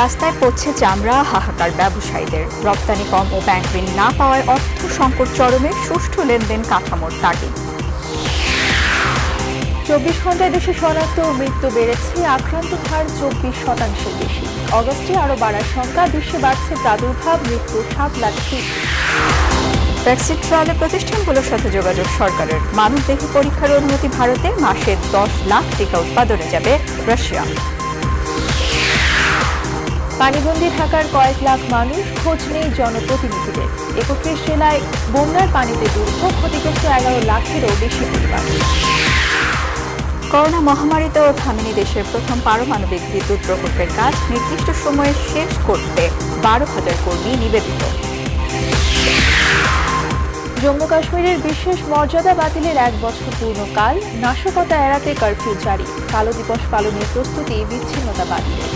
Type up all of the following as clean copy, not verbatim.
রাস্তায় পড়ছে চামড়া, হাহাকার ব্যবসায়ীদের। রপ্তানি কম ও ব্যাংক ঋণ না পাওয়ায় অর্থ সংকট চরমে, সুষ্ঠু লেনদেন কাঠামোর তাগিদ। 24 ঘন্টায় দেশে শনাক্ত ও মৃত্যু বেড়েছে, আক্রান্ত হার 24% বেশি। অগস্টে আরও বাড়ার শঙ্কা, বিশ্বে বাড়ছে প্রাদুর্ভাব, মৃত্যু 7 লাখ। ব্রেক্সিট ট্রায়ালে প্রতিষ্ঠানগুলোর সাথে যোগাযোগ সরকারের। মানবদেহ পরীক্ষার অনুমতি ভারতে, মাসে 10 লাখ টিকা উৎপাদনে যাবে রাশিয়া। পানিবন্দী ঢাকার কয়েক লাখ মানুষ, খোঁজ নেই জনপ্রতিনিধিদের। 31 জেলায় বন্যার পানিতে দুর্ভোগ, ক্ষতিগ্রস্ত 11 লাখেরও বেশি পরিবার। করোনা মহামারীতেও থামেনি দেশের প্রথম পারমাণবিক বিদ্যুৎ প্রকল্পের কাজ। নির্দিষ্ট সময়ে শেষ করতে 12,000 কর্মী নিবেদিত। জম্মু কাশ্মীরের বিশেষ মর্যাদা বাতিলের 1 বছর পূর্ণকাল, নাশকতা এড়াতে কারফিউ জারি। কালো দিবস পালনের প্রস্তুতি, বিচ্ছিন্নতা বাতিলের।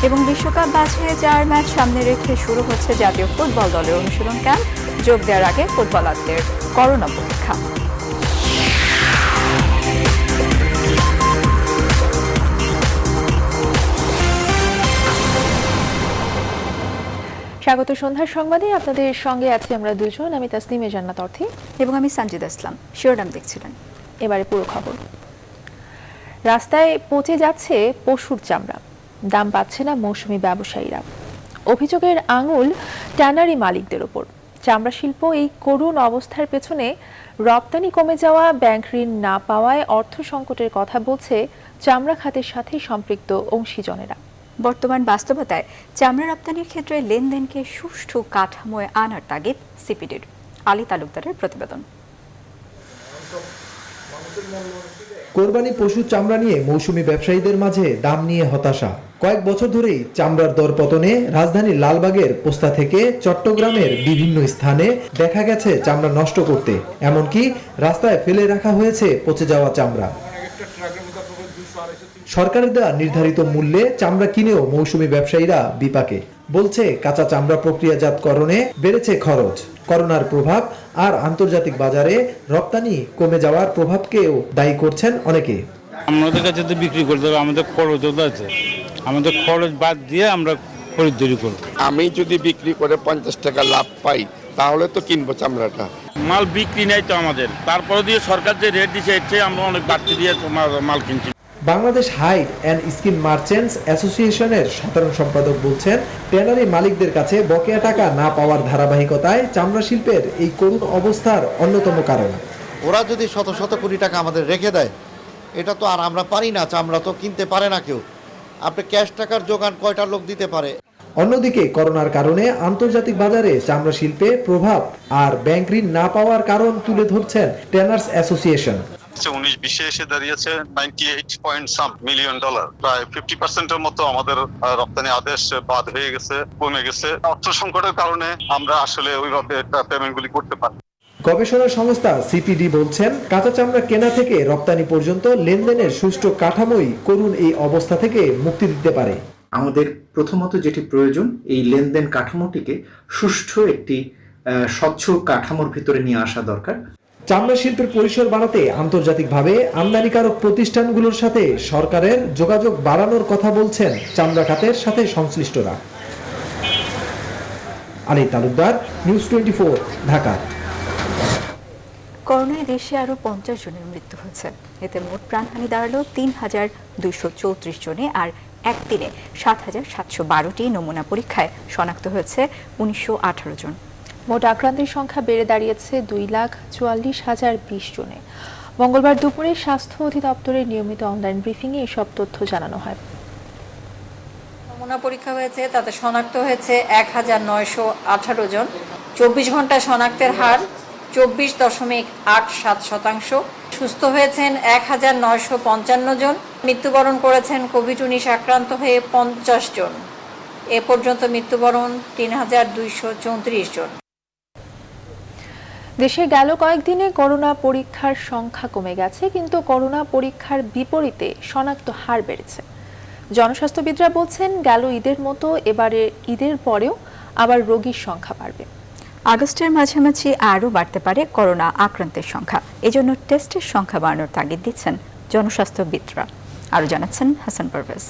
এবং বিশ্বকাপ বাছাইয়ে 4 ম্যাচ সামনে রেখে শুরু হচ্ছে জাতীয় ফুটবল দলের অনুশীলন ক্যাম্প। যোগ দেওয়ার আগে ফুটবলারদের করোনা পরীক্ষা। স্বাগত সন্ধ্যার সংবাদে আপনাদের সঙ্গে আছি আমরা দুজন, আমি তাসনিমে জান্নাত অর্থী এবং আমি সানজিদা ইসলাম। শিরোনাম দেখছিলেন, এবারে পুরো খবর। রাস্তায় পচে যাচ্ছে পশুর চামড়া, দাম পাচ্ছে না মৌসুমী ব্যবসায়ীরা। অভিযোগের আঙুল ট্যানারি মালিকদের ওপর। চামড়া শিল্প এই করুণ অবস্থার পেছনে রপ্তানি কমে যাওয়া, ব্যাংক ঋণ না পাওয়ায় অর্থ সংকটের কথা বলছে চামড়া খাতের সাথে সম্পৃক্ত অংশীজনেরা। বর্তমান বাস্তবতায় চামড়া রপ্তানির ক্ষেত্রে লেনদেনকে সুষ্ঠু কাঠামোয় আনার তাগিদ সিপিডির। আলী তালুকদারের প্রতিবেদন। কোরবানি পশুর চামড়া নিয়ে মৌসুমী ব্যবসায়ীদের মাঝে দাম নিয়ে হতাশা। কয়েক বছর ধরেই চামড়ার দরপতনে রাজধানীর লালবাগের পোস্তা থেকে চট্টগ্রামের বিভিন্ন স্থানে দেখা গেছে চামড়া নষ্ট করতে, এমনকি রাস্তায় ফেলে রাখা হয়েছে পচে যাওয়া চামড়া। সরকারের দেওয়া নির্ধারিত মূল্যে চামড়া কিনেও মৌসুমী ব্যবসায়ীরা বিপাকে। বলছে কাঁচা চামড়া প্রক্রিয়াজাতকরণে বেড়েছে খরচ। করোনার প্রভাব আর আন্তর্জাতিক বাজারে রপ্তানি কমে যাওয়ার প্রভাবকেও দায়ী করছেন অনেকে। আমাদের কাছে তো বিক্রি করতে হবে, আমাদের খরচ আছে, আমাদের খরচ বাদ দিয়ে আমরা খরিদ্দারি করব। আমি যদি বিক্রি করে 50 টাকা লাভ পাই তাহলে তো কিনবো চামড়াটা। মাল বিক্রি নেই তো আমাদের, তারপরে দিয়ে সরকার যে রেট দিচ্ছে এর চেয়ে আমরা অনেক বাড়তি দিয়ে মাল কিনছি। Bangladesh hide and skin merchants অ্যাসোসিয়েশনের সাধারণ সম্পাদক বলছেন, ট্যানারি মালিকদের কাছে বকেয়া টাকা না পাওয়ার ধারাবাহিকতায় চামড়া শিল্পের এই করুণ অবস্থার অন্যতম কারণ। ওরা যদি শত শত কোটি টাকা আমাদের রেখে দেয়, এটা তো আর আমরা পারি না, চামড়া তো কিনতে পারে না কেউ। আপনি ক্যাশ টাকার যোগান কয়টা লোক দিতে পারে? অন্যদিকে করোনার কারণে আন্তর্জাতিক বাজারে চামড়া শিল্পে প্রভাব আর ব্যাংক ঋণ না পাওয়ার কারণ তুলে ধরছেন ট্যানার্স অ্যাসোসিয়েশন। 19-20 এসে দাঁড়িয়েছে $98 মিলিয়ন, প্রায় 50% মতো আমাদের রপ্তানি আদেশ বাদ হয়ে গেছে, কমে গেছে। অর্থ সংকটের কারণে আমরা আসলে ওইভাবে পেমেন্টগুলি করতে পারি। গবেষণা সংস্থা সিপিডি বলছেন, কাঁচা চামড়া কেনা থেকে রপ্তানি পর্যন্ত লেনদেনের সুষ্ঠু কাঠামোই করুণ এই অবস্থা থেকে মুক্তি দিতে পারে। আমাদের প্রথমত যেটি প্রয়োজন, এই লেনদেন কাঠামোটিকে সুষ্ঠু একটি স্বচ্ছ কাঠামোর ভিতরে নিয়ে আসা দরকার। চামড়া শিল্পের পরিসর বাড়াতে আন্তর্জাতিকভাবে আমদানিকারক প্রতিষ্ঠানগুলোর সাথে সরকারের যোগাযোগ বাড়ানোর কথা বলছেন চামড়া খাতের সাথে সংশ্লিষ্টরা। আলী তালুকদার, নিউজ 24, ঢাকা। করোনায় দেশে আরও 50 জনের মৃত্যু হয়েছে। এতে মোট প্রাণহানি দাঁড়ালো 3,234 জনে, আর একদিনে 7,712টি নমুনা পরীক্ষায় শনাক্ত হয়েছে 1,918 জন। মোট আক্রান্তের সংখ্যা বেড়ে দাঁড়িয়েছে 2,44,020 জনে। মঙ্গলবার দুপুরে স্বাস্থ্য অধিদপ্তরের নিয়মিত অনলাইন ব্রিফিংয়ে এসব তথ্য জানানো হয়। নমুনা পরীক্ষা হয়েছে, তাতে শনাক্ত হয়েছে 1,918 জন। 24 ঘন্টা শনাক্তের হার 24.87%। সুস্থ হয়েছেন 1,955 জন। মৃত্যুবরণ করেছেন কোভিড-19 আক্রান্ত হয়ে 50 জন। এ পর্যন্ত মৃত্যুবরণ 3,234 জন। দেশে গেল কয়েকদিনে করোনা পরীক্ষার সংখ্যা কমে গেছে, কিন্তু করোনা পরীক্ষার বিপরীতে শনাক্ত হার বেড়েছে। জনস্বাস্থ্যবিদরা বলছেন, গেল ঈদের মতো এবারে ঈদের পরেও আবার রোগীর সংখ্যা বাড়বে। আগস্টের মাঝামাঝি আরও বাড়তে পারে করোনা আক্রান্তের সংখ্যা। এজন্য টেস্টের সংখ্যা বাড়ানোর তাগিদ দিচ্ছেন জনস্বাস্থ্যবিদরা। আরও জানাচ্ছেন হাসান পারভেজ।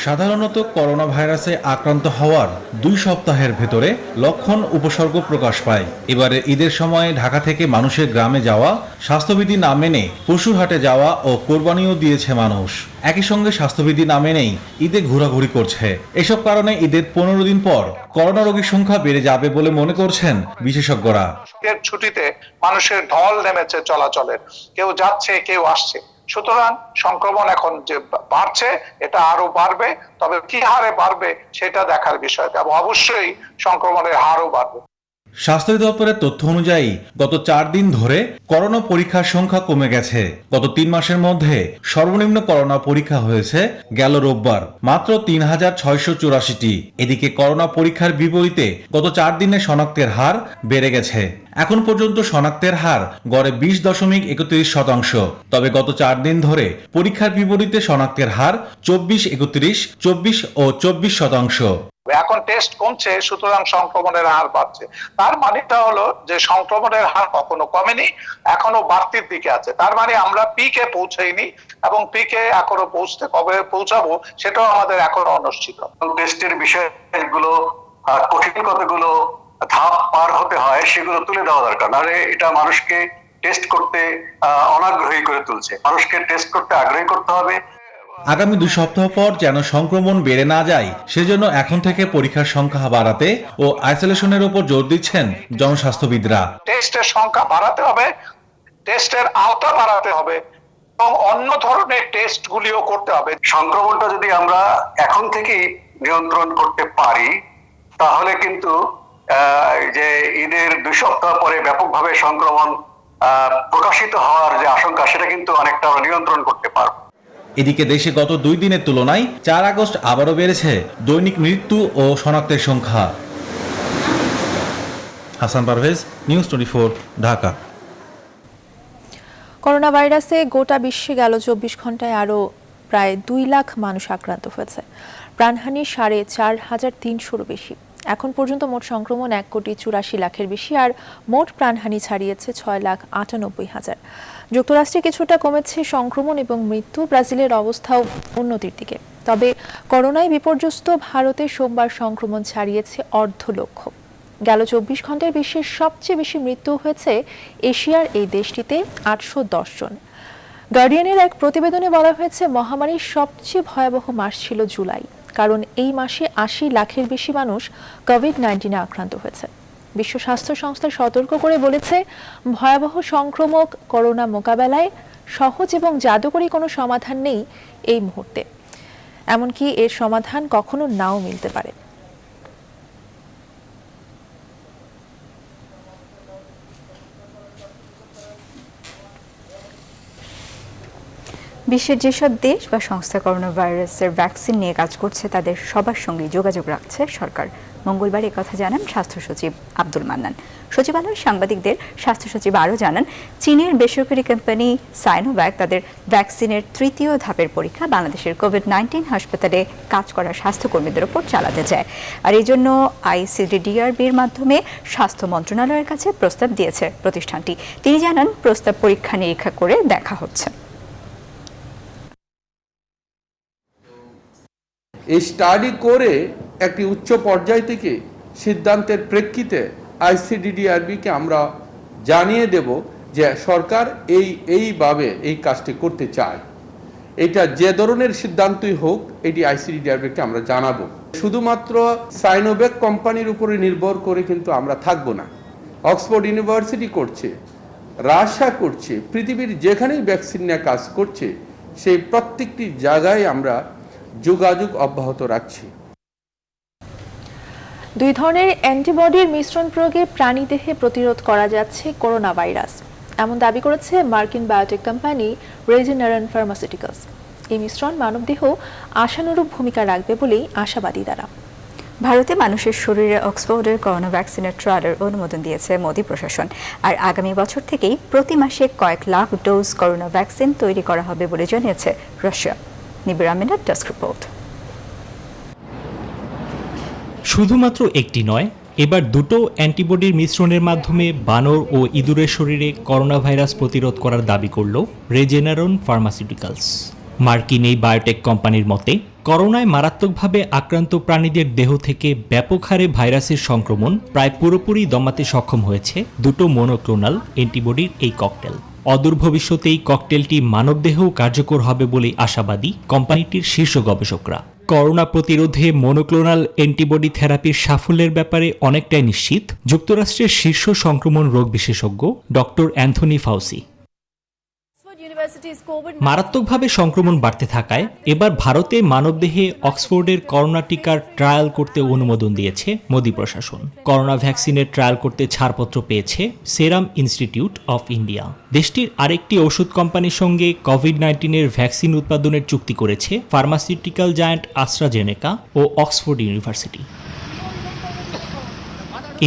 সাধারণত করোনা ভাইরাসে আক্রান্ত হওয়ার 2 সপ্তাহের ভেতরে লক্ষণ উপসর্গ প্রকাশ পায়। এবারে ঈদের সময় ঢাকা থেকে মানুষের গ্রামে যাওয়া, স্বাস্থ্যবিধি না মেনে পশুর হাটে যাওয়া ও কোরবানিও দিয়েছে মানুষ। একই সঙ্গে স্বাস্থ্যবিধি না মেনেই ঈদে ঘোরাঘুরি করছে। এসব কারণে ঈদের 15 দিন পর করোনা রোগীর সংখ্যা বেড়ে যাবে বলে মনে করছেন বিশেষজ্ঞরা। ছুটিতে মানুষের ঢল নেমেছে চলাচলের, কেউ যাচ্ছে কেউ আসছে, সুতরাং সংক্রমণ এখন যে বাড়ছে এটা আরো বাড়বে, তবে কি হারে বাড়বে সেটা দেখার বিষয়, এবং অবশ্যই সংক্রমণের হারও বাড়বে। স্বাস্থ্য অধিদপ্তরের তথ্য অনুযায়ী গত 4 দিন ধরে করোনা পরীক্ষার সংখ্যা কমে গেছে। গত 3 মাসের মধ্যে সর্বনিম্ন করোনা পরীক্ষা হয়েছে গেল রোববার মাত্র 3684টি। এদিকে করোনা পরীক্ষার বিপরীতে গত 4 দিনে শনাক্তের হার বেড়ে গেছে। এখন পর্যন্ত শনাক্তের হার গড়ে 20.31%। তবে গত 4 দিন ধরে পরীক্ষার বিপরীতে শনাক্তের হার 24, 24 ও 24%। এখন টেস্ট কমছে, সুতরাং সংক্রমণের হার বাড়ছে। তার মানেটা হলো যে সংক্রমণের হার কখনো কমেনি, এখনো বাড়তির দিকে আছে। তার মানে আমরা পিকে পৌঁছাইনি, এবং পিকে এখনো কবে পৌঁছাবো সেটাও আমাদের এখনো অনিশ্চিত। টেস্টের বিষয়গুলো, কঠিন কতগুলো ধাপ পার হতে হয় সেগুলো তুলে দেওয়া দরকার, নাহলে এটা মানুষকে টেস্ট করতে অনাগ্রহী করে তুলছে। মানুষকে টেস্ট করতে আগ্রহী করতে হবে। আগামী 2 সপ্তাহ পর যেন সংক্রমণ বেড়ে না যায় সেজন্য এখন থেকে পরীক্ষার সংখ্যা বাড়াতে ও আইসোলেশনের উপর জোর দিচ্ছেন জনস্বাস্থ্যবিদরা। টেস্টের সংখ্যা বাড়াতে হবে, টেস্টের আওতা বাড়াতে হবে, এবং অন্য ধরনের টেস্ট গুলিও করতে হবে। সংক্রমণটা যদি আমরা এখন থেকেই নিয়ন্ত্রণ করতে পারি, তাহলে কিন্তু যে ঈদের 2 সপ্তাহ পরে ব্যাপকভাবে সংক্রমণ প্রকাশিত হওয়ার যে আশঙ্কা, সেটা কিন্তু অনেকটা নিয়ন্ত্রণ করতে পারবো। এদিকে দেশে গত 2 দিনের তুলনায় 4 আগস্ট আবারও বেড়েছে দৈনিক মৃত্যু ও শনাক্তের সংখ্যা। হাসান পারভেজ, নিউজ 24, ঢাকা। করোনা ভাইরাসে গোটা বিশ্বে গেল 24 ঘন্টায় আরও প্রায় 2 লাখ মানুষ আক্রান্ত হয়েছে। প্রাণহানি 4,300-ও বেশি। এখন পর্যন্ত মোট সংক্রমণ 1,84,00,000-এর বেশি, আর মোট প্রাণহানি ছাড়িয়েছে 6,98,000। যুক্তরাষ্ট্রে কিছুটা কমেছে সংক্রমণ এবং মৃত্যু, ব্রাজিলের অবস্থাও উন্নতির দিকে। তবে করোনায় বিপর্যস্ত ভারতে সোমবার সংক্রমণ ছাড়িয়েছে 1,2,00,000। গেল 24 ঘন্টায় বিশ্বের সবচেয়ে বেশি মৃত্যু হয়েছে এশিয়ার এই দেশটিতে, 810 জন। গার্ডিয়ানের এক প্রতিবেদনে বলা হয়েছে, মহামারীর সবচেয়ে ভয়াবহ মাস ছিল জুলাই, কারণ এই মাসে 80 লাখের বেশি মানুষ কোভিড-19 আক্রান্ত হয়েছে। বিশ্ব স্বাস্থ্য সংস্থা সতর্ক করে বলেছে, ভয়াবহ সংক্রমক করোনা মোকাবেলায় সহজ এবং জাদুকরী কোনো সমাধান নেই এই মুহূর্তে, এমনকি এর সমাধান কখনো নাও মিলতে পারে। বিশ্বের যেসব দেশ বা সংস্থা করোনা ভাইরাসের ভ্যাকসিন নিয়ে কাজ করছে তাদের সবার সঙ্গে যোগাযোগ রাখছে সরকার। মঙ্গলবার কথা জানান স্বাস্থ্য সচিব আব্দুল মান্নান। সচিবালয়ের সাংবাদিকদের স্বাস্থ্য সচিব আরও জানান, চীনের বেসরকারি কোম্পানি সাইনোভ্যাক তাদের ভ্যাকসিনের 3য় ধাপের পরীক্ষা বাংলাদেশের কোভিড-19 হাসপাতালে কাজ করা স্বাস্থ্যকর্মীদের উপর চালাতে চায়, আর এই জন্য ICDDRB'র মাধ্যমে স্বাস্থ্য মন্ত্রণালয়ের কাছে প্রস্তাব দিয়েছে প্রতিষ্ঠানটি। তিনি জানান, প্রস্তাব পরীক্ষা নিরীক্ষা করে দেখা হচ্ছে। এই স্টাডি করে একটি উচ্চ পর্যায় থেকে সিদ্ধান্তের প্রেক্ষিতে ICDDRBকে আমরা জানিয়ে দেব যে সরকার এইভাবে এই কাজটি করতে চায়। এটা যে ধরনের সিদ্ধান্তই হোক, এটি ICDDRBকে আমরা জানাবো। শুধুমাত্র সাইনোভ্যাক কোম্পানির উপরে নির্ভর করে কিন্তু আমরা থাকবো না। অক্সফোর্ড ইউনিভার্সিটি করছে, রাশিয়া করছে, পৃথিবীর যেখানেই ভ্যাকসিন নিয়ে কাজ করছে সেই প্রত্যেকটি জায়গায় আমরা যোগাযোগ অব্যাহত রাখছি। 2 ধরনের অ্যান্টিবডির মিশ্রণ প্রয়োগে প্রাণীদেহে প্রতিরোধ করা যাচ্ছে করোনা ভাইরাস, এমন দাবি করেছে মার্কিন বায়োটেক কোম্পানি রেজেনারন ফার্মাসিউটিক্যালস। এই মিশ্রণ মানবদেহ আশানুরূপ ভূমিকা রাখবে বলেই আশাবাদী তারা। ভারতে মানুষের শরীরে অক্সফোর্ডের করোনা ভ্যাকসিনের ট্রায়ালের অনুমোদন দিয়েছে মোদি প্রশাসন, আর আগামী বছর থেকেই প্রতি মাসে কয়েক লাখ ডোজ করোনা ভ্যাকসিন তৈরি করা হবে বলে জানিয়েছে রাশিয়া। নিবিড় আহমেদের ডেস্ক রিপোর্ট। শুধুমাত্র একটি নয়, এবার 2টো অ্যান্টিবডির মিশ্রণের মাধ্যমে বানর ও ইঁদুরের শরীরে করোনা ভাইরাস প্রতিরোধ করার দাবি করল রেজেনারন ফার্মাসিউটিক্যালস। মার্কিন এই বায়োটেক কোম্পানির মতে করোনায় মারাত্মকভাবে আক্রান্ত প্রাণীদের দেহ থেকে ব্যাপক হারে ভাইরাসের সংক্রমণ প্রায় পুরোপুরি দমাতে সক্ষম হয়েছে দুটো মনোক্লোনাল অ্যান্টিবডির এই ককটেল। অদূর ভবিষ্যতে এই ককটেলটি মানবদেহেও কার্যকর হবে বলে আশাবাদী কোম্পানিটির শীর্ষ গবেষকরা। করোনা প্রতিরোধে মনোক্লোনাল অ্যান্টিবডি থেরাপির সাফল্যের ব্যাপারে অনেকটাই নিশ্চিত যুক্তরাষ্ট্রের শীর্ষ সংক্রমণ রোগ বিশেষজ্ঞ ডক্টর অ্যান্থনি ফাউসি। মারাত্মকভাবে সংক্রমণ বাড়তে থাকায় এবার ভারতে মানবদেহে অক্সফোর্ডের করোনা টিকার ট্রায়াল করতে অনুমোদন দিয়েছে মোদি প্রশাসন। করোনা ভ্যাকসিনের ট্রায়াল করতে ছাড়পত্র পেয়েছে সেরাম ইনস্টিটিউট অফ ইন্ডিয়া। দেশটির আরেকটি ওষুধ কোম্পানির সঙ্গে কোভিড-19 ভ্যাকসিন উৎপাদনের চুক্তি করেছে ফার্মাসিউটিক্যাল জায়ান্ট অ্যাস্ট্রাজেনেকা ও অক্সফোর্ড ইউনিভার্সিটি।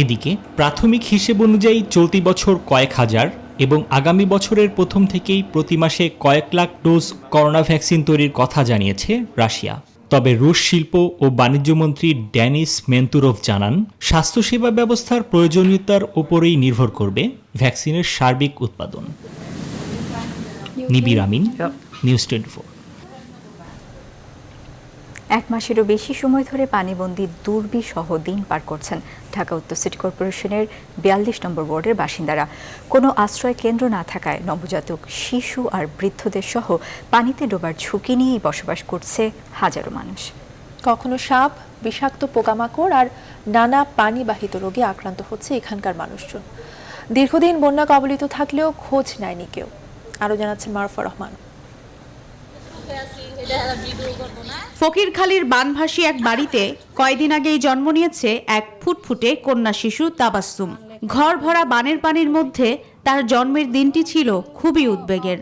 এদিকে প্রাথমিক হিসেব অনুযায়ী চলতি বছর কয়েক হাজার এবং আগামী বছরের প্রথম থেকেই প্রতি মাসে কয়েক লাখ ডোজ করোনা ভ্যাকসিন তৈরির কথা জানিয়েছে রাশিয়া। তবে রুশ শিল্প ও বাণিজ্য মন্ত্রী ডেনিস মেন্তুরভ জানান, স্বাস্থ্যসেবা ব্যবস্থার প্রয়োজনীয়তার উপরেই নির্ভর করবে ভ্যাকসিনের সার্বিক উৎপাদন। নিবির আমিন, নিউজ 24। এক মাসেরও বেশি সময় ধরে পানিবন্দী দুর্বিসহ দিন পার করছেন ঢাকা উত্তর সিটি কর্পোরেশনের ৪২ নম্বর ওয়ার্ডের বাসিন্দারা। কোনো আশ্রয় কেন্দ্র না থাকায় নবজাতক শিশু আর বৃদ্ধদের সহ পানিতে ডোবার ঝুঁকি নিয়েই বসবাস করছে হাজারো মানুষ। কখনো সাপ, বিষাক্ত পোকামাকড় আর নানা পানিবাহিত রোগে আক্রান্ত হচ্ছে এখানকার মানুষজন। দীর্ঘদিন বন্যা কবলিত থাকলেও খোঁজ নেয়নি কেউ। আরও জানাচ্ছেন মারুফা রহমান। ফকিরখালীর বানভাসী এক বাড়িতে কয়দিন আগেই জন্ম নিয়েছে এক ফুটফুটে কন্যা শিশু তাবাসসুম। ঘর ভরা বানের পানির মধ্যে তার জন্মের দিনটি ছিল খুবই উদ্বেগের।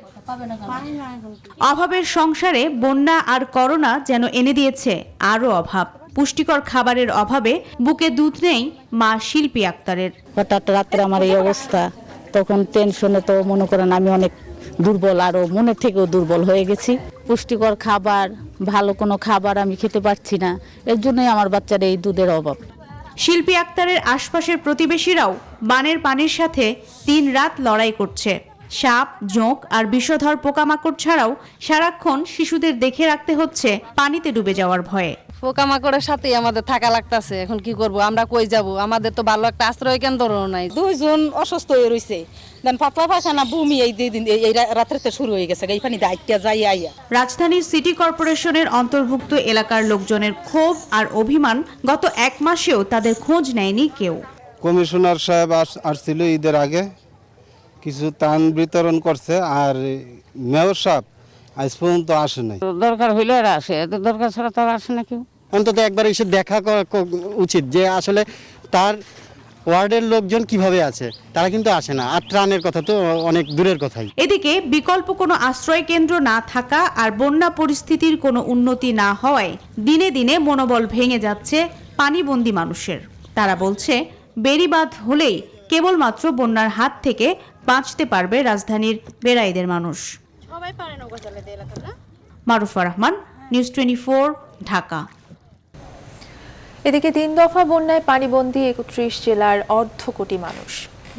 অভাবের সংসারে বন্যা আর করোনা যেন এনে দিয়েছে আরও অভাব। পুষ্টিকর খাবারের অভাবে বুকে দুধ নেই মা শিল্পী আক্তারের। হঠাৎ রাত্রে আমার এই অবস্থা, তখন টেনশনে তো মনে করেন আমি অনেক দুর্বল, আরো মনে থেকেও দুর্বল হয়ে গেছি। পুষ্টিকর খাবার, ভালো কোনো খাবার আমি খেতে পারছি না, এর জন্যই আমার বাচ্চার এই দুধের অভাব। শিল্পী আক্তারের আশপাশের প্রতিবেশীরাও বানের পানির সাথে দিন-রাত লড়াই করছে। সাপ, জোঁক আর বিষধর পোকামাকড় ছাড়াও সারাক্ষণ শিশুদের দেখে রাখতে হচ্ছে পানিতে ডুবে যাওয়ার ভয়ে। পোকামাকড়ের সাথেই আমাদের থাকা লাগতেছে। এখন কি করব, আমরা কই যাব? আমাদের তো ভালো একটা আশ্রয় কেন্দ্রও নাই। দুইজন অসুস্থ হয়ে রয়েছে, পাতলা পায়খানা, বমি এই রাত্রে শুরু হয়ে গেছে। এই পানি দায়িত্ব যাই আইয়া। রাজধানীর সিটি কর্পোরেশনের অন্তর্ভুক্ত এলাকার লোকজনের ক্ষোভ আর অভিমান, গত এক মাসেও তাদের খোঁজ নেয়নি কেউ। কমিশনার সাহেব আসছিল ঈদের আগে, কিছু ত্রাণ বিতরণ করছে, আর মেয়র সাহেব আজ পর্যন্ত আসে নাই। দরকার হইলে আর আসে, দরকার ছাড়া তো আর আসে না কেউ। অন্তত একবার এসে দেখা উচিত যে আসলে তার ওয়ার্ডের লোকজন কিভাবে আছে, তারা কিন্তু আসে না। আর ত্রাণের কথা তো অনেক দূরের কথাই। এদিকে বিকল্প কোনো আশ্রয় কেন্দ্র না থাকা আর বন্যা পরিস্থিতির কোনো উন্নতি না হওয়ায় দিনে দিনে মনোবল ভেঙে যাচ্ছে পানিবন্দী মানুষের। তারা বলছে, বেড়িবাঁধ হলেই কেবলমাত্র বন্যার হাত থেকে বাঁচতে পারবে রাজধানীর বেড়াইদের মানুষ। মারুফা রহমান, নিউজ 24, ঢাকা। এদিকে 3 দফা বন্যায় পানিবন্দী 31 জেলার অর্ধ কোটি মানুষ।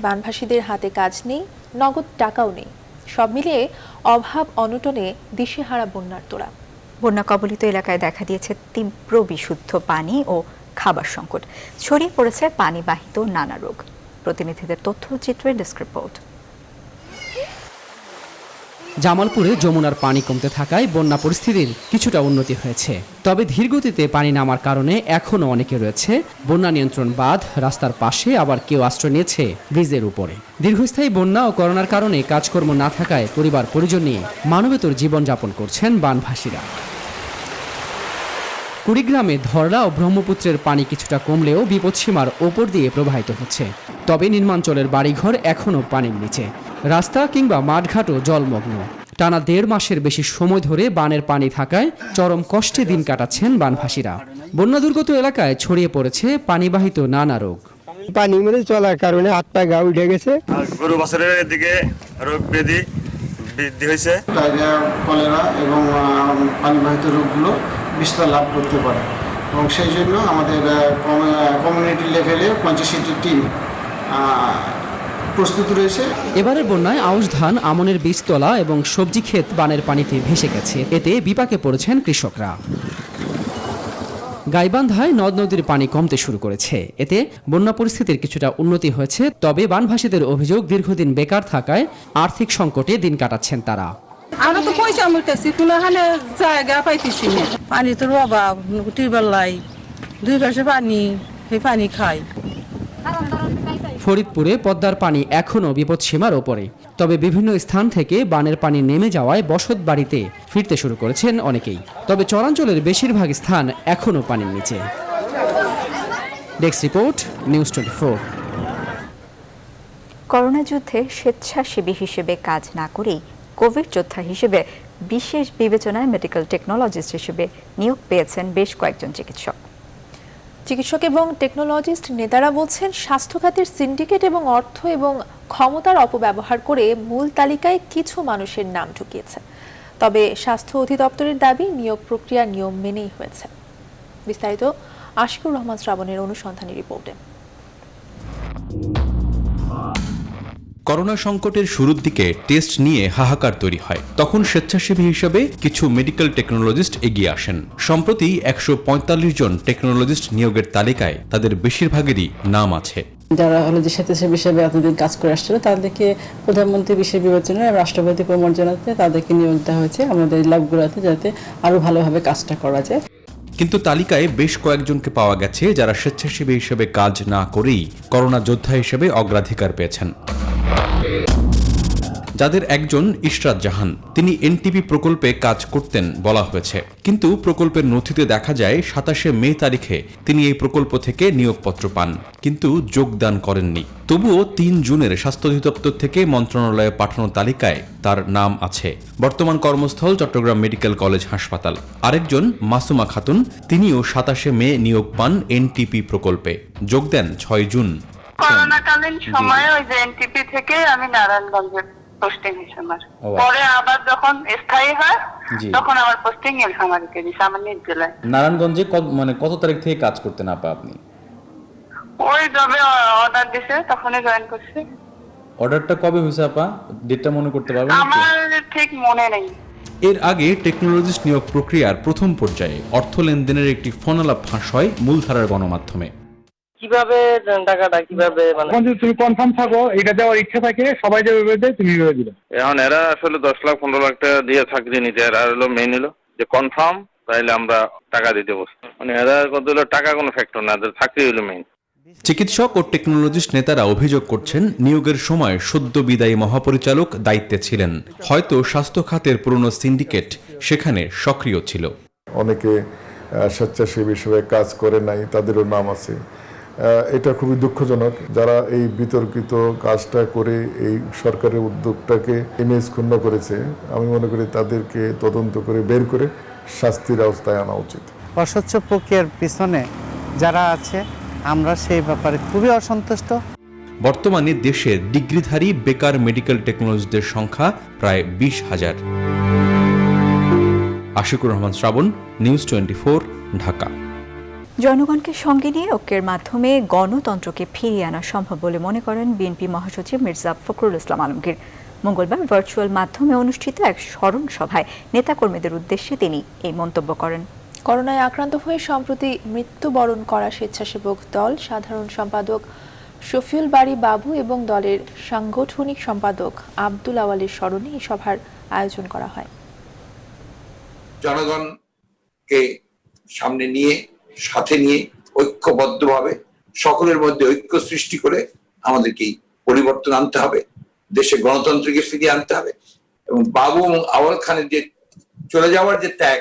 বানভাসীদের হাতে কাজ নেই, নগদ টাকাও নেই। সব মিলিয়ে অভাব অনটনে দিশেহারা বন্যার্তরা। বন্যা কবলিত এলাকায় দেখা দিয়েছে তীব্র বিশুদ্ধ পানি ও খাবার সংকট। ছড়িয়ে পড়েছে পানিবাহিত নানা রোগ। প্রতিনিধিদের তথ্যচিত্রের ডেস্ক রিপোর্ট। জামালপুরে যমুনার পানি কমতে থাকায় বন্যা পরিস্থিতির কিছুটা উন্নতি হয়েছে। তবে ধীরগতিতে পানি নামার কারণে এখনও অনেকে রয়েছে বন্যা নিয়ন্ত্রণ বাঁধ, রাস্তার পাশে, আবার কেউ আশ্রয় নিয়েছে ব্রিজের উপরে। দীর্ঘস্থায়ী বন্যা ও করোনার কারণে কাজকর্ম না থাকায় পরিবার পরিজন নিয়ে মানবেতর জীবনযাপন করছেন বানভাসীরা। কুড়িগ্রামে ধরলা ও ব্রহ্মপুত্রের পানি কিছুটা কমলেও বিপদসীমার ওপর দিয়ে প্রবাহিত হচ্ছে। তবে নিম্নাঞ্চলের বাড়িঘর এখনও পানির নিচে, রাস্তা কিংবা মাঠঘাটও জলমগ্ন। টানা 1.5 মাসের বেশি সময় ধরে বানের পানি থাকায় চরম কষ্টে দিন কাটাচ্ছেন বানভাসীরা। বন্যা দুর্গত এলাকায় ছড়িয়ে পড়েছে পানিবাহিত নানা রোগ। পানি মেরে চলার কারণে হাত পা গা উঠে গেছে। গরু বাছুরের এদিকে রোগ ব্যাধি বৃদ্ধি হয়েছে। ডায়রিয়া, কলেরা এবং পানিবাহিত রোগগুলো বিস্তার লাভ করতে পারে এবং সেই জন্য আমাদের কমিউনিটি লেভেলে 85টি টিম প্রস্তুত রয়েছে। এবারের বন্যায় আউশ ধান, আমনের বীজতলা এবং সবজি ক্ষেত বানের পানিতে ভেসে গেছে। এতে বিপাকে পড়েছেন কৃষকরা। গাইবান্ধায় নদ নদীর পানি কমতে শুরু করেছে। এতে বন্যা পরিস্থিতির কিছুটা উন্নতি হয়েছে। তবে বানভাসীদের অভিযোগ, দীর্ঘদিন বেকার থাকায় আর্থিক সংকটে দিন কাটাচ্ছেন তারা। আমরা তো পয়সা মুড়তেছি, কোনো জায়গা পাইতেছি না। পানি তো অভাব, টিউবওয়েল, দুই পাশে পানি, এই পানি খাই। ফরিদপুরে পদ্মার পানি এখনও বিপদসীমার ওপরে। তবে বিভিন্ন স্থান থেকে বানের পানি নেমে যাওয়ায় বসত বাড়িতে ফিরতে শুরু করেছেন অনেকেই। তবে চরাঞ্চলের বেশিরভাগ স্থান এখনও পানির নিচে। Desk report, news 24। করোনা যুদ্ধে স্বেচ্ছাসেবী হিসেবে কাজ না করেই কোভিড যোদ্ধা হিসেবে বিশেষ বিবেচনায় মেডিকেল টেকনোলজিস্ট হিসেবে নিয়োগ পেয়েছেন বেশ কয়েকজন চিকিৎসক এবং টেকনোলজিস্ট নেতারা বলছেন, স্বাস্থ্য খাতের সিন্ডিকেট এবং অর্থ এবং ক্ষমতার অপব্যবহার করে মূল তালিকায় কিছু মানুষের নাম ঢুকিয়েছে। তবে স্বাস্থ্য অধিদপ্তরের দাবি, নিয়োগ প্রক্রিয়া নিয়ম মেনেই হয়েছে। বিস্তারিত আশিকুর রহমান শ্রাবণের অনুসন্ধানী রিপোর্টে। করোনা সংকটের শুরুর দিকে টেস্ট নিয়ে হাহাকার তৈরি হয়। তখন স্বেচ্ছাসেবী হিসেবে কিছু মেডিকেল টেকনোলজিস্ট এগিয়ে আসেন। সম্প্রতি 145 জন টেকনোলজিস্ট নিয়োগের তালিকায় তাদের বেশিরভাগেরই নাম আছে। যারা হলো যে স্বেচ্ছাসেবী হিসেবে এতদিন কাজ করে আসছিল, তাদেরকে প্রধানমন্ত্রী বিশেষ বিবেচনায় রাষ্ট্রপতি প্রমর্জনাতে তাদেরকে নিয়োগ দেওয়া হয়েছে আমাদের ল্যাবগুলোতে, যাতে আরো ভালোভাবে কাজটা করা যায়। কিন্তু তালিকায় বেশ কয়েকজনকে পাওয়া গেছে যারা স্বেচ্ছাসেবী হিসেবে কাজ না করেই করোনা যোদ্ধা হিসেবে অগ্রাধিকার পেয়েছেন। যাদের একজন ইশরাত জাহান, তিনি এনটিপি প্রকল্পে কাজ করতেন বলা হয়েছে। কিন্তু প্রকল্পের নথিতে দেখা যায় 27 মে তারিখে তিনি এই প্রকল্প থেকে নিয়োগপত্র পান, কিন্তু যোগদান করেননি। তবুও 3 জুনের স্বাস্থ্য অধিদপ্তর থেকে মন্ত্রণালয়ে পাঠানো তালিকায় তার নাম আছে। বর্তমান কর্মস্থল চট্টগ্রাম মেডিকেল কলেজ হাসপাতাল। আরেকজন মাসুমা খাতুন, তিনিও 27 মে নিয়োগ পান এনটিপি প্রকল্পে। যোগ দেন 6 জুন। করোনাকালীন সময়ে ওই যে এনটিপি থেকে আমি নারায়ণগঞ্জের পোস্টিং হয়েছে আমার। পরে আবার যখন স্থায়ী হয় তখন আমার পোস্টিং নীলফামারীতে দিছে, আমার নিজ জেলায়। নারায়ণগঞ্জে কত তারিখ থেকে কাজ করতেন আপা আপনি? ওই যবে অর্ডার দিছে তখনই জয়েন করছি। অর্ডারটা কবে হয়েছে আপা? ডেটটা মনে করতে পারবেন? আমার ঠিক মনে নেই। এর আগে টেকনোলজিস্ট নিয়োগ প্রক্রিয়ার প্রথম পর্যায়ে অর্থ লেনদেনের একটি ফোনালাপ ফাঁস হয় মূলধারার গণমাধ্যমে। কিভাবে টাকাটা কিভাবে যদি তুমি কনফার্ম থাকো, এটা দেওয়ার ইচ্ছা থাকে, সবাই যেভাবে দেয় তুমি এভাবে দিবে। এখন এরা আসলে 10 লাখ 15 লাখ টাকা দিয়ে চাকরি নিতে, এরা হলো মেইন হলো যে কনফার্ম, তাইলে আমরা টাকা দিতে বসছি। মানে এরা কত হলো টাকা কোনো ফ্যাক্টর না, এদের চাকরি হলো মেইন। চিকিৎসক ও টেকনোলজিস্ট নেতারা অভিযোগ করছেন, নিয়োগের সময় সদ্য বিদায়ী মহাপরিচালক দায়িত্বে ছিলেন। হয়তো স্বাস্থ্য খাতের পুরনো সিন্ডিকেট সেখানে সক্রিয় ছিল। অনেকে স্বেচ্ছাসেবী হিসেবে কাজ করে নাই, তাদেরও নাম আছে। এটা খুবই দুঃখজনক। যারা এই বিতর্কিত কাজটা করে এই সরকারের উদ্যোগটাকে ইমেজ ক্ষুণ্ণ করেছে, আমি মনে করি তাদেরকে তদন্ত করে বের করে শাস্তির আওতায় আনা উচিত। অস্বচ্ছ প্রক্রিয়ার পিছনে যারা আছে, আমরা সেই ব্যাপারে খুবই অসন্তুষ্ট। বর্তমানে দেশে ডিগ্রিধারী বেকার মেডিকেল টেকনোলজিস্টদের সংখ্যা প্রায় 20,000। আশিকুর রহমান শ্রাবণ, নিউজ 24, ঢাকা। জনগণকে সঙ্গে নিয়ে ঐক্যের মাধ্যমে গণতন্ত্রকে ফিরিয়ে আনা সম্ভব বলে মনে করেন বিএনপি মহাসচিব মির্জা ফখরুল ইসলাম আলমগীর। মঙ্গলবার ভার্চুয়াল মাধ্যমে অনুষ্ঠিত এক স্মরণ সভায় নেতাকর্মীদের উদ্দেশ্যে তিনি এই মন্তব্য করেন। করোনায় আক্রান্ত হয়ে সম্প্রতি মৃত্যুবরণ করা স্বেচ্ছাসেবক দল সাধারণ সম্পাদক শফিউল বারী বাবু এবং দলের সাংগঠনিক সম্পাদক আব্দুল আওয়ালের স্মরণে এই সভার আয়োজন করা হয়। জনগণকে সামনে নিয়ে, সাথে নিয়ে ঐক্যবদ্ধভাবে সকলের মধ্যে ঐক্য সৃষ্টি করে আমাদেরকে পরিবর্তন আনতে হবে, দেশে গণতন্ত্রকে ফিরিয়ে আনতে হবে। এবং বাবু এবং আওয়াল খানের যে চলে যাওয়ার যে ত্যাগ,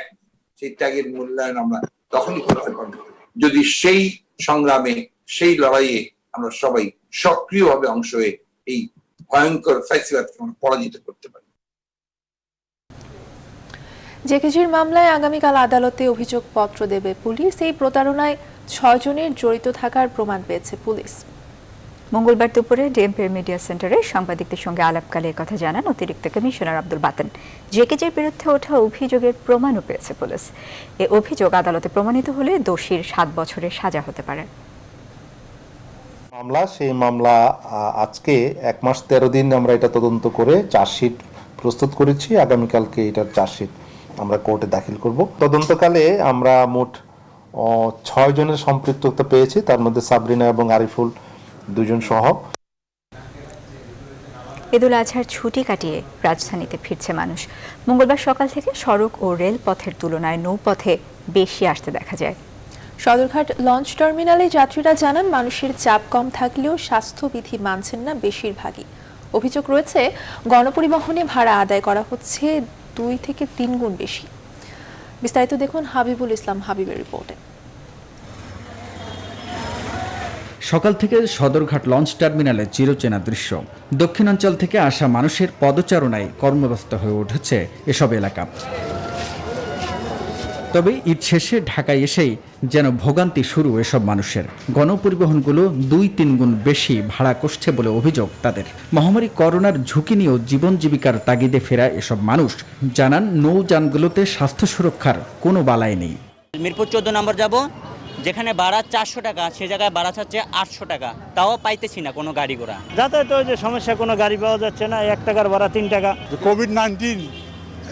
সেই ত্যাগের মূল্যায়ন আমরা তখনই করতে পারবো যদি সেই সংগ্রামে, সেই লড়াইয়ে আমরা সবাই সক্রিয়ভাবে অংশ হয়ে এই ভয়ঙ্কর ফ্যাসিবাদকে আমরা পরাজিত করতে পারি। জেকেজির মামলায় আগামীকাল আদালতে অভিযোগপত্র দেবে পুলিশ। এই প্রতারণায় 6 জনের জড়িত থাকার প্রমাণ পেয়েছে পুলিশ। মঙ্গলবার দুপুরে ডিএমপির মিডিয়া সেন্টারে সাংবাদিকদের সঙ্গে আলাপকালে কথা জানান অতিরিক্ত কমিশনার আব্দুল বাতেন। জেকেজির বিরুদ্ধে ওঠা অভিযোগের প্রমাণও পেয়েছে পুলিশ। এ অভিযোগ আদালতে প্রমাণিত হলে দোষীর 7 বছরের সাজা হতে পারে। মামলা, সেই মামলা আজকে 1 মাস 13 দিন আমরা এটা তদন্ত করে চার্জশিট প্রস্তুত করেছি। আগামীকালকে এটার চার্জশিট আমরা কোর্টে দাখিল করব। তদন্তকালে আমরা মোট 6 জনের সম্পৃক্ততা পেয়েছি, তার মধ্যে সাবরিনা এবং আরিফুল 2 জন সহ। ঈদুল আজহার ছুটি কাটিয়ে রাজধানীতে ফিরছে মানুষ। মঙ্গলবার সকাল থেকে সড়ক ও রেল পথের তুলনায় নৌপথে বেশি আসতে দেখা যায়। সদরঘাট লঞ্চ টার্মিনালে যাত্রীরা জানান মানুষের চাপ কম থাকলেও স্বাস্থ্যবিধি মানছেন না বেশিরভাগই। অভিযোগ রয়েছে গণপরিবহনে ভাড়া আদায় করা হচ্ছে 2 থেকে 3 গুণ বেশি। বিস্তারিত দেখুন হাবিবুল ইসলাম হাবিবের রিপোর্টে। সকাল থেকে সদরঘাট লঞ্চ টার্মিনালে চিরচেনা দৃশ্য। দক্ষিণাঞ্চল থেকে আসা মানুষের পদচারণায় কর্মব্যস্ত হয়ে উঠেছে এসব এলাকা। তবে ঈদ শেষে ঢাকায় এসেই যেন ভোগান্তি শুরু এসব মানুষের। গণপরিবহনগুলো 2-3 গুণ বেশি ভাড়া কষছে বলে অভিযোগ তাদের। মহামারী করোনার ঝুঁকি নিয়েও জীবন জীবিকার তাগিদে ফেরা এসব মানুষ জানান নৌযানগুলোতে স্বাস্থ্য সুরক্ষার কোনো বালাই নেই। মিরপুর 14 নম্বর যাব, যেখানে ভাড়া 400 টাকা, সে জায়গায় ভাড়া চাচ্ছে 800 টাকা, তাও পাইতেছি না কোনো গাড়ি ঘোড়া। যাতায়াতের যে সমস্যা, কোনো গাড়ি পাওয়া যাচ্ছে না, 1 টাকার ভাড়া 3 টাকা। কোভিড-19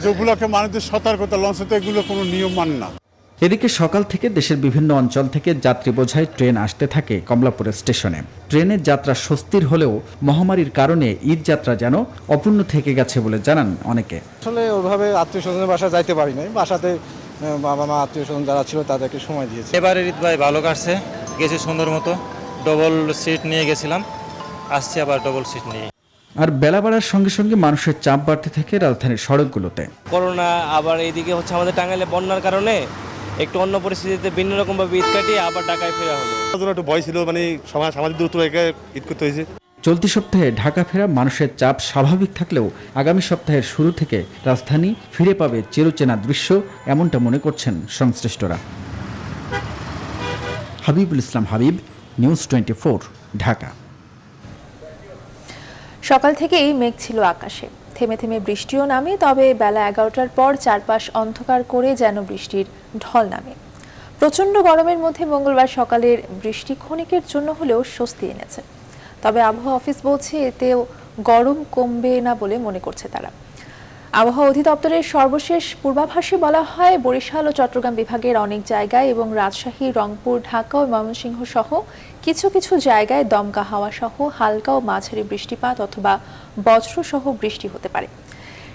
যেগুলোকে মানুষদের সতর্কতা, লঞ্চে এগুলো কোনো নিয়ম মানে না। এদিকে সকাল থেকে দেশের বিভিন্ন অঞ্চল থেকে যাত্রী বোঝাই ট্রেন আসতে থাকে কমলাপুর স্টেশনে। ট্রেনের যাত্রা স্বস্তির হলেও মহামারীর কারণে ঈদ যাত্রা যেন অপূর্ণ থেকে গেছে বলে জানান অনেকে। আসলে ওইভাবে আত্মীয় স্বজনের বাসা যাইতে পারি নাই, বাসাতে বাবা মা আত্মীয় স্বজন যারা ছিল তাদেরকে সময় দিয়েছে। এবারে ঈদ ভাই ভালো কাটছে, গেছি সুন্দর মতো, ডবল সিট নিয়ে গেছিলাম, আসছি আবার ডবল সিট নিয়ে। আর বেলা বাড়ার সঙ্গে সঙ্গে মানুষের চাপ বাড়তে থাকে রাজধানীর সড়কগুলোতে। করোনা আবার এইদিকে হচ্ছে আমাদের টাঙ্গাইলে বন্যার কারণে একটু অন্য পরিস্থিতিতে ভিন্ন রকম ভাবে ঈদ কাটিয়ে আবার ঢাকায় ফেরা হলো। একটু ভয় ছিল, মানে সামাজিক দূরত্ব রেখে ঈদ করতে হয়েছে। চলতি সপ্তাহে ঢাকা ফেরা মানুষের চাপ স্বাভাবিক থাকলেও আগামী সপ্তাহের শুরু থেকে রাজধানী ফিরে পাবে চিরচেনা দৃশ্য, এমনটা মনে করছেন সংশ্লিষ্টরা। হাবিবুল ইসলাম হাবিব, নিউজ 24, ঢাকা। সকাল থেকেই মেঘ ছিল আকাশে, থেমে থেমে বৃষ্টিও নামে, তবে বেলা 11টার পর চারপাশ অন্ধকার করে যেন বৃষ্টির ঢল নামে। প্রচণ্ড গরমের মধ্যে মঙ্গলবার সকালের বৃষ্টি ক্ষণিকের জন্য হলেও স্বস্তি এনেছে। তবে আবহাওয়া অফিস বলছে এতেও গরম কমবে না বলে মনে করছে তারা। আবহাওয়া অধিদপ্তরের সর্বশেষ পূর্বাভাসে বলা হয়, বরিশাল ও চট্টগ্রাম বিভাগের অনেক জায়গায় এবং রাজশাহী, রংপুর, ঢাকা ও ময়মনসিংহ সহ কিছু কিছু জায়গায় দমকা হাওয়া সহ হালকা ও মাঝারি বৃষ্টিপাত অথবা বজ্র সহ বৃষ্টি হতে পারে।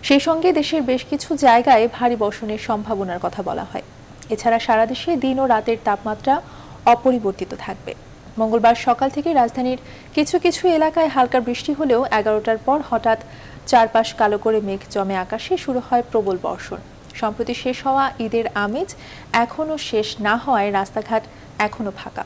সেই সঙ্গে দেশের বেশ কিছু জায়গায় ভারী বর্ষণের সম্ভাবনার কথা বলা হয়। এছাড়া সারা দেশে দিন ও রাতের তাপমাত্রা অপরিবর্তিত থাকবে। মঙ্গলবার সকাল থেকে রাজধানীর কিছু কিছু এলাকায় হালকা বৃষ্টি হলেও 11টার পর হঠাৎ চারপাশ কালো করে মেঘ জমে আকাশে শুরু হয় প্রবল বর্ষণ। সম্প্রতি শেষ হওয়া ঈদের আমেজ এখনও শেষ না হওয়ায় রাস্তাঘাট এখনও ফাঁকা।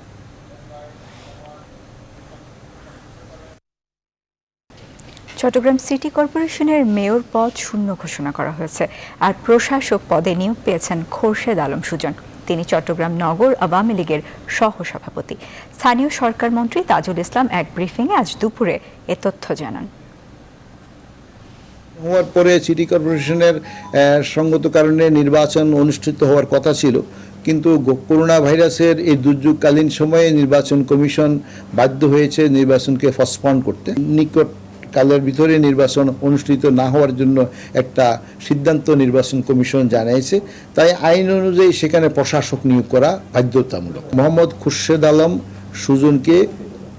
চট্টগ্রাম সিটি কর্পোরেশনের মেয়র পদ শূন্য ঘোষণা করা হয়েছে, আর প্রশাসক পদে নিয়োগ পেয়েছেন খোরশেদ আলম সুজন। তিনি চট্টগ্রাম নগর আওয়ামী লীগের সহসভাপতি। স্থানীয় সরকার মন্ত্রী তাজুল ইসলাম এক ব্রিফিংয়ে আজ দুপুরে এ তথ্য জানান। হওয়ার পরে সিটি কর্পোরেশনের সঙ্গত কারণে নির্বাচন অনুষ্ঠিত হওয়ার কথা ছিল, কিন্তু করোনা ভাইরাসের এই দুর্যোগকালীন সময়ে নির্বাচন কমিশন বাধ্য হয়েছে নির্বাচনকে পোস্টপোন করতে। নিকট কালের ভিতরে নির্বাচন অনুষ্ঠিত না হওয়ার জন্য একটা সিদ্ধান্ত নির্বাচন কমিশন জানিয়েছে, তাই আইন অনুযায়ী সেখানে প্রশাসক নিয়োগ করা বাধ্যতামূলক। মোহাম্মদ খোরশেদ আলম সুজনকে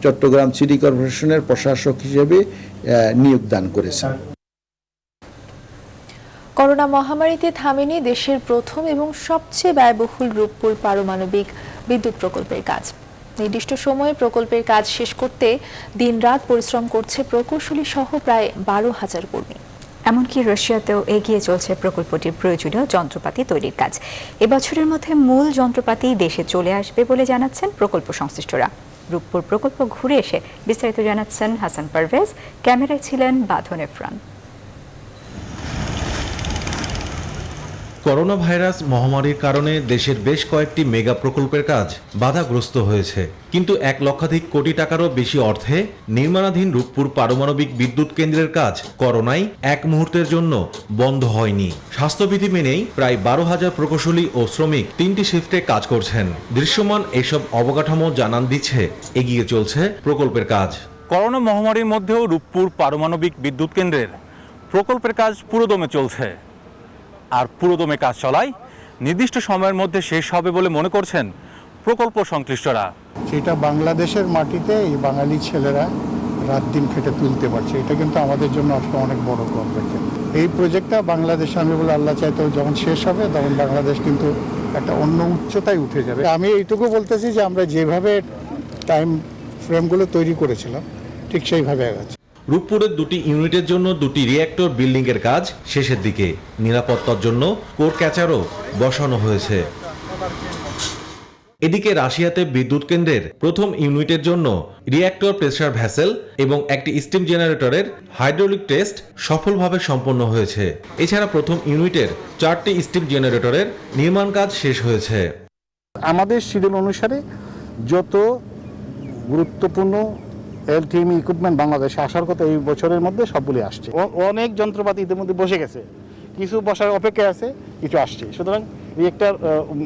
চট্টগ্রাম সিটি কর্পোরেশনের প্রশাসক হিসেবে নিয়োগ দান করেছে। করোনা মহামারীতে থামেনি দেশের প্রথম এবং সবচেয়ে ব্যয়বহুল রূপপুর পারমাণবিক বিদ্যুৎ প্রকল্পের কাজ। নির্দিষ্ট সময়ে প্রকল্পের কাজ শেষ করতে দিনরাত পরিশ্রম করছে প্রকৌশলী সহ প্রায় 12,000 কর্মী। এমনকি রাশিয়াতেও এগিয়ে চলছে প্রকল্পটির প্রয়োজনীয় যন্ত্রপাতি তৈরির কাজ। এবছরের মধ্যে মূল যন্ত্রপাতি দেশে চলে আসবে বলে জানাচ্ছেন প্রকল্প সংশ্লিষ্টরা। রূপপুর প্রকল্প ঘুরে এসে বিস্তারিত জানাচ্ছেন হাসান পারভেজ, ক্যামেরায় ছিলেন বাঁধন এফরান। করোনা ভাইরাস মহামারীর কারণে দেশের বেশ কয়েকটি মেগা প্রকল্পের কাজ বাধাগ্রস্ত হয়েছে, কিন্তু 1 লক্ষাধিক কোটি টাকারও বেশি অর্থে নির্মাণাধীন রূপপুর পারমাণবিক বিদ্যুৎ কেন্দ্রের কাজ করোনায় এক মুহূর্তের জন্য বন্ধ হয়নি। স্বাস্থ্যবিধি মেনেই প্রায় 12,000 প্রকৌশলী ও শ্রমিক 3টি শিফটে কাজ করছেন। দৃশ্যমান এসব অবকাঠামো জানান দিচ্ছে এগিয়ে চলছে প্রকল্পের কাজ। করোনা মহামারীর মধ্যেও রূপপুর পারমাণবিক বিদ্যুৎ কেন্দ্রের প্রকল্পের কাজ পুরোদমে চলছে। আর পুরোদমে কাজ চলায় নির্দিষ্ট সময়ের মধ্যে শেষ হবে বলে মনে করছেন প্রকল্প সংশ্লিষ্টরা। সেটা বাংলাদেশের মাটিতে এই বাঙালি ছেলেরা রাত দিন খেটে তুলতে পারছে, এটা কিন্তু আমাদের জন্য আজকে অনেক বড় গর্বের। এই প্রজেক্টটা বাংলাদেশে আমি বলে আল্লাহ চাইতে যখন শেষ হবে তখন বাংলাদেশ কিন্তু একটা অন্য উচ্চতায় উঠে যাবে। আমি এইটুকু বলতেছি যে আমরা যেভাবে টাইম ফ্রেমগুলো তৈরি করেছিলাম ঠিক সেইভাবে আগাচ্ছে। রূপপুরের 2টি ইউনিটের জন্য 2টি রিঅ্যাক্টর বিল্ডিংয়ের কাজ শেষের দিকে। নিরাপত্তার জন্য কোর ক্যাচারও বসানো হয়েছে। এদিকে রাশিয়াতে বিদ্যুৎ কেন্দ্রের প্রথম ইউনিটের জন্য রিঅ্যাক্টর প্রেসার ভ্যাসেল এবং একটি স্টিম জেনারেটরের হাইড্রোলিক টেস্ট সফলভাবে সম্পন্ন হয়েছে। এছাড়া প্রথম ইউনিটের 4টি স্টিম জেনারেটরের নির্মাণ কাজ শেষ হয়েছে। আমাদের শিডিউল অনুসারে যত গুরুত্বপূর্ণ এলটিএমই ইকুইপমেন্ট বাংলাদেশে আসার কথা এই বছরের মধ্যে সবগুলি আসছে। অনেক যন্ত্রপাতি ইতিমধ্যে বসে গেছে, কিছু বসার অপেক্ষায় আছে, কিছু আসছে। সুতরাং রিঅ্যাক্টর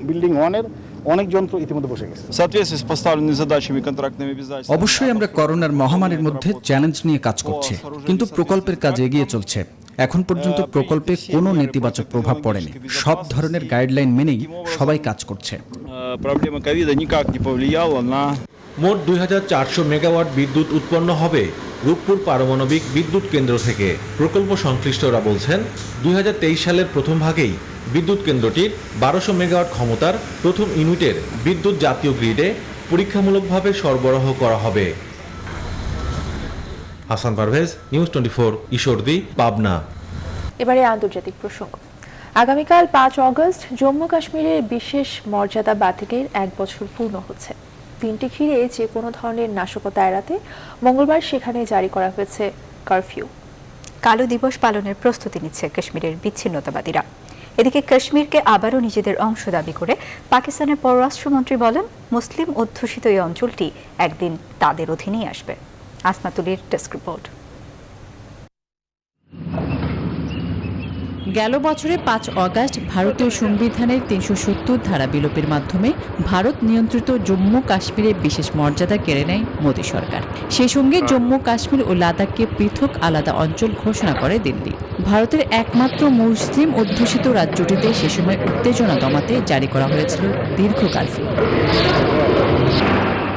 বিল্ডিং 1-এর অনেক যন্ত্র ইতিমধ্যে বসে গেছে। অবশ্যই আমরা করোনার মহামারীর মধ্যে চ্যালেঞ্জ নিয়ে কাজ করছি, কিন্তু প্রকল্পের কাজ এগিয়ে চলছে। এখন পর্যন্ত প্রকল্পে কোনো নেতিবাচক প্রভাব পড়েনি। সব ধরনের গাইডলাইন মেনেই সবাই কাজ করছে। মোট 2400 মেগাওয়াট বিদ্যুৎ উৎপন্ন হবে রূপপুর পারমাণবিক বিদ্যুৎ কেন্দ্র থেকে। প্রকল্প সংশ্লিষ্টরা বলছেন 2023 সালের প্রথম ভাগেই বিদ্যুৎ কেন্দ্রটির 1200 মেগাওয়াট ক্ষমতার প্রথম ইউনিটের বিদ্যুৎ জাতীয় গ্রিডে পরীক্ষামূলকভাবে সরবরাহ করা হবে। হাসান পারভেজ, নিউজ 24, ঈশ্বরদী, পাবনা। এবারে আন্তর্জাতিক প্রসঙ্গ। আগামীকাল 5 অগস্ট জম্মু কাশ্মীরের বিশেষ মর্যাদা বাতিলের 1 বছর পূর্ণ হচ্ছে। দিনটি ঘিরে যে কোনো ধরনের নাশকতা এড়াতে মঙ্গলবার সেখানে জারি করা হয়েছে কারফিউ। কালো দিবস পালনের প্রস্তুতি নিচ্ছে কাশ্মীরের বিচ্ছিন্নতাবাদীরা। এদিকে কাশ্মীরকে আবারও নিজেদের অংশ দাবি করে পাকিস্তানের পররাষ্ট্রমন্ত্রী বলেন, মুসলিম অধ্যুষিত এই অঞ্চলটি একদিন তাদের অধীনেই আসবে। আসমাতুলির ডেস্ক রিপোর্ট। গেল বছরে 5 অগস্ট ভারতীয় সংবিধানের 370 ধারা বিলোপের মাধ্যমে ভারত নিয়ন্ত্রিত জম্মু কাশ্মীরে বিশেষ মর্যাদা কেড়ে নেয় মোদী সরকার। সেই সঙ্গে জম্মু কাশ্মীর ও লাদাখকে পৃথক আলাদা অঞ্চল ঘোষণা করে দিল্লি। ভারতের একমাত্র মুসলিম অধ্যুষিত রাজ্যটিতে সে সময় উত্তেজনা দমাতে জারি করা হয়েছিল দীর্ঘ কারফিউ।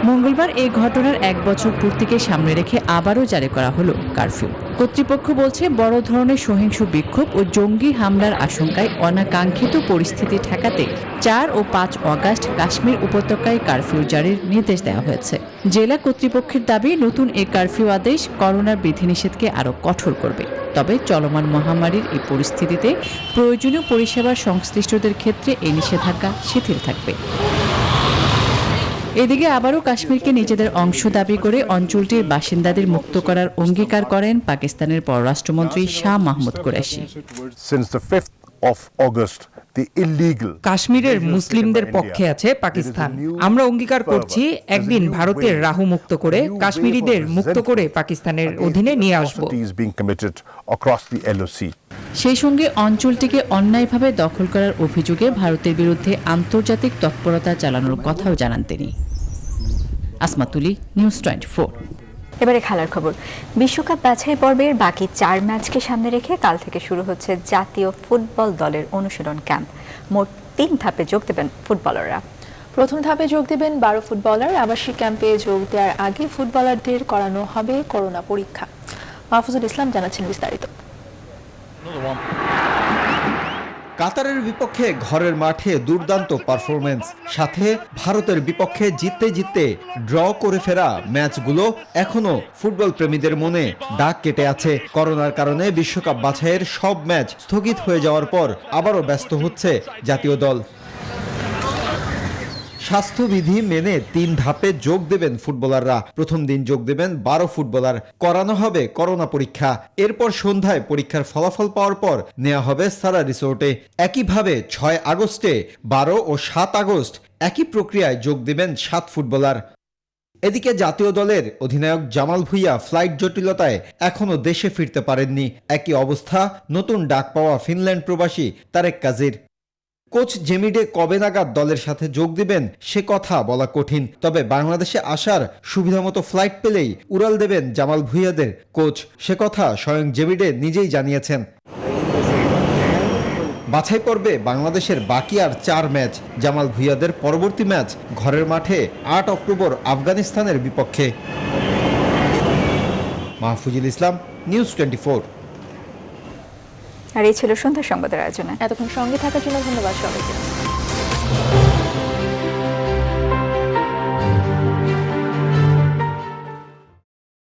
মঙ্গলবার এই ঘটনার 1 বছর পূর্তিকে সামনে রেখে আবারও জারি করা হলো কারফিউ। কর্তৃপক্ষ বলছে, বড় ধরনের সহিংস বিক্ষোভ ও জঙ্গি হামলার আশঙ্কায় অনাকাঙ্ক্ষিত পরিস্থিতি ঠেকাতে 4 ও 5 অগস্ট কাশ্মীর উপত্যকায় কারফিউ জারির নির্দেশ দেওয়া হয়েছে। জেলা কর্তৃপক্ষের দাবি, নতুন এই কারফিউ আদেশ করোনার বিধিনিষেধকে আরও কঠোর করবে। তবে চলমান মহামারীর এই পরিস্থিতিতে প্রয়োজনীয় পরিষেবার সংশ্লিষ্টদের ক্ষেত্রে এই নিষেধাজ্ঞা শিথিল থাকবে। এদিকে আবারও কাশ্মীরকে নিজেদের অংশ দাবি করে অঞ্চলটির বাসিন্দাদের মুক্ত করার অঙ্গীকার করেন পাকিস্তানের পররাষ্ট্রমন্ত্রী শাহ মাহমুদ কুরেশি। কাশ্মীরের মুসলিমদের পক্ষে আছে পাকিস্তান। আমরা অঙ্গীকার করছি, একদিন ভারতের রাহু মুক্ত করে কাশ্মীরিদের মুক্ত করে পাকিস্তানের অধীনে নিয়ে আসব। সেই সঙ্গে অঞ্চলটিকে অন্যায়ভাবে দখল করার অভিযোগে ভারতের বিরুদ্ধে আন্তর্জাতিক তৎপরতা চালানোর কথাও জানান তিনি। আসমাতুলি, নিউজ 24। এবারে খেলার খবর। বিশ্বকাপ বাছাই পর্বের বাকি 4 ম্যাচকে সামনে রেখে কাল থেকে শুরু হচ্ছে জাতীয় ফুটবল দলের অনুশীলন ক্যাম্প। মোট 3 ধাপে যোগ দেবেন ফুটবলাররা। প্রথম ধাপে যোগ দেবেন 12 ফুটবলার। আবাসিক ক্যাম্পে যোগ দেওয়ার আগে ফুটবলারদের করানো হবে করোনা পরীক্ষা। মাহফুজুল ইসলাম জানাচ্ছেন বিস্তারিত। কাতারের বিপক্ষে ঘরের মাঠে দুর্দান্ত পারফরমেন্স, সাথে ভারতের বিপক্ষে জিততে জিততে ড্র করে ফেরা ম্যাচগুলো এখনো ফুটবল প্রেমীদের মনে দাগ কেটে আছে। করোনার কারণে বিশ্বকাপ বাছাইয়ের সব ম্যাচ স্থগিত হয়ে যাওয়ার পর আবারও ব্যস্ত হচ্ছে জাতীয় দল। স্বাস্থ্যবিধি মেনে 3 ধাপে যোগ দেবেন ফুটবলাররা। প্রথম দিন যোগ দেবেন 12 ফুটবলার, করানো হবে করোনা পরীক্ষা। এরপর সন্ধ্যায় পরীক্ষার ফলাফল পাওয়ার পর নেওয়া হবে সারা রিসোর্টে। একইভাবে 6 আগস্টে, 12 ও 7 আগস্ট একই প্রক্রিয়ায় যোগ দেবেন 7 ফুটবলার। এদিকে জাতীয় দলের অধিনায়ক জামাল ভুঁইয়া ফ্লাইট জটিলতায় এখনও দেশে ফিরতে পারেননি। একই অবস্থা নতুন ডাক পাওয়া ফিনল্যান্ড প্রবাসী তারেক কাজীর। কোচ জেমিডে কবে নাগাদ দলের সাথে যোগ দিবেন সে কথা বলা কঠিন, তবে বাংলাদেশে আসার সুবিধামতো ফ্লাইট পেলেই উড়াল দেবেন জামাল ভুঁইয়াদের কোচ, সে কথা স্বয়ং জেমিডে নিজেই জানিয়েছেন। বাছাই পর্বে বাংলাদেশের বাকি আর 4 ম্যাচ। জামাল ভুঁইয়াদের পরবর্তী ম্যাচ ঘরের মাঠে 8 অক্টোবর আফগানিস্তানের বিপক্ষে। মাহফুজুল ইসলাম, নিউজ 24। আর এই ছিল সন্ধ্যা সংবাদের আয়োজনে। এতক্ষণ সঙ্গে থাকার জন্য ধন্যবাদ সবাইকে।